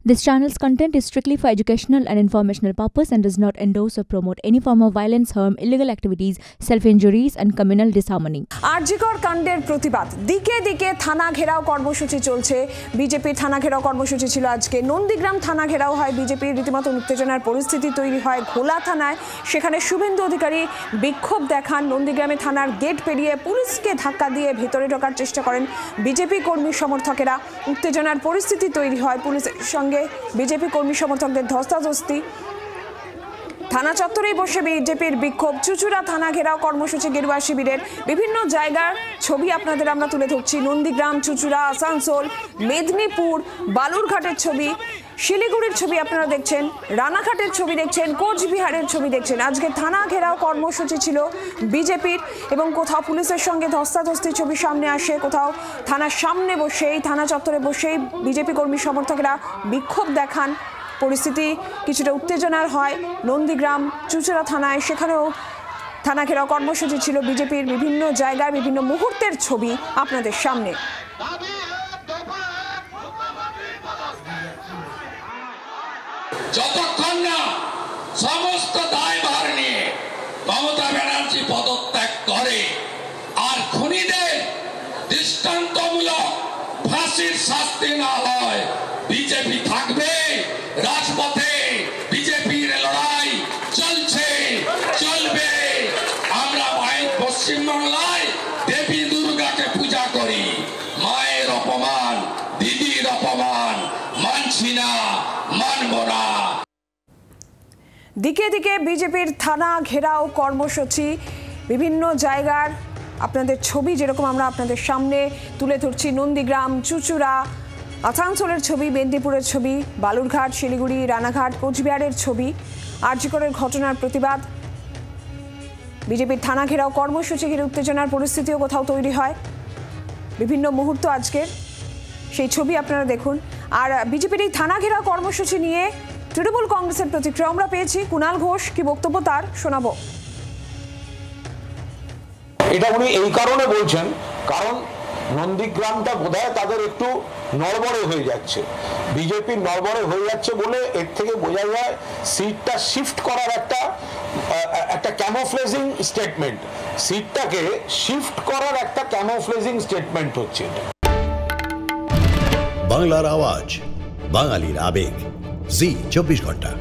This channel's content is strictly for educational and informational purpose and does not endorse or promote any form of violence, harm, illegal activities, self-injuries and communal disharmony. RG Kar কাণ্ডের প্রতিবাদ দিকে দিকে থানা ঘেরাও কর্মসূচি চলছে। বিজেপির থানা ঘেরাও কর্মসূচি ছিল আজকে। নন্দীগ্রাম থানা ঘেরাও হয়, বিজেপির রীতিমতো উত্তেজনার পরিস্থিতি তৈরি হয় ঘোলা থানায়। সেখানে শুভেন্দু অধিকারী বিক্ষোভ দেখান। নন্দীগ্রামে থানার গেট পেরিয়ে পুলিশকে ধাক্কা দিয়ে ভেতরে ঢোকার চেষ্টা করেন বিজেপি কর্মী সমর্থকেরা। উত্তেজনার পরিস্থিতি তৈরি হয়, পুলিশের সঙ্গে বিজেপি কর্মী সমর্থকদের ধস্তাধস্তি। থানা চত্বরেই বসে বিজেপির বিক্ষোভ। চুচুড়া থানা ঘেরাও কর্মসূচি গেরুয়া শিবিরের। বিভিন্ন জায়গার ছবি আপনাদের আমরা তুলে ধরছি। নন্দীগ্রাম, চুচুড়া, আসানসোল, মেদিনীপুর, বালুরঘাটের ছবি, শিলিগুড়ির ছবি আপনারা দেখছেন, রানাঘাটের ছবি দেখছেন, কোচবিহারের ছবি দেখছেন। আজকে থানা ঘেরাও কর্মসূচি ছিল বিজেপির এবং কোথাও পুলিশের সঙ্গে ধস্তাধস্তির ছবি সামনে আসে, কোথাও থানার সামনে বসেই, থানা চত্বরে বসেই বিজেপি কর্মী সমর্থকেরা বিক্ষোভ দেখান। পরিস্থিতি কিছুটা উত্তেজনার হয় নন্দীগ্রাম, চুচুড়া থানায়। সেখানেও থানা ঘেরাও কর্মসূচি ছিল বিজেপির। বিভিন্ন জায়গায় বিভিন্ন মুহূর্তের ছবি আপনাদের সামনে। যতক্ষণ না সমস্ত দায়ভার নিয়ে মমতা ব্যানার্জি পদত্যাগ করে আর খুনিদের দৃষ্টান্তমূলক ফাঁসির শাস্তি না হয়, বিজেপি থাকবে রাজপথে। বিজেপির লড়াই চলছে, চলবে। আমরা পশ্চিমবাংলায় দেবী দুর্গাকে পূজা করি। মায়ের অপমান, দিদির অপমান মানছি না, মানব না। দিকে দিকে বিজেপির থানা ঘেরাও কর্মসূচি, বিভিন্ন জায়গার আপনাদের ছবি যেরকম আমরা আপনাদের সামনে তুলে ধরছি। নন্দীগ্রাম, চুচুড়া, আসানসোলের ছবি, মেদিনীপুরের ছবি, বালুরঘাট, শিলিগুড়ি, রানাঘাট, কোচবিহারের ছবি। আরজিকরের ঘটনার প্রতিবাদ। বিজেপির থানা ঘেরাও কর্মসূচি ঘিরে উত্তেজনার পরিস্থিতিও কোথাও তৈরি হয়। বিভিন্ন মুহূর্ত আজকের সেই ছবি আপনারা দেখুন। আর বিজেপির এই থানা ঘেরাও কর্মসূচি নিয়ে তৃণমূল কংগ্রেসের প্রতিক্রিয়া আমরা পেয়েছি। কুণাল ঘোষ কি বক্তব্য তার শোনাবো। এটা উনি এই কারণে বলছেন, কারণ নন্দীগ্রামটা বোধহয় তাদের একটু নড়বড়ে হয়ে যাচ্ছে, বিজেপির নড়বড়ে হয়ে যাচ্ছে বলে এর থেকে বোঝা যায় সিটটা শিফট করার একটা ক্যামোফ্লেজিং স্টেটমেন্ট, সিটটাকে শিফট করার একটা ক্যামোফ্লেজিং স্টেটমেন্ট হচ্ছে। বাংলার আওয়াজ, বাঙালির আবেগ, জি 24 ঘন্টা।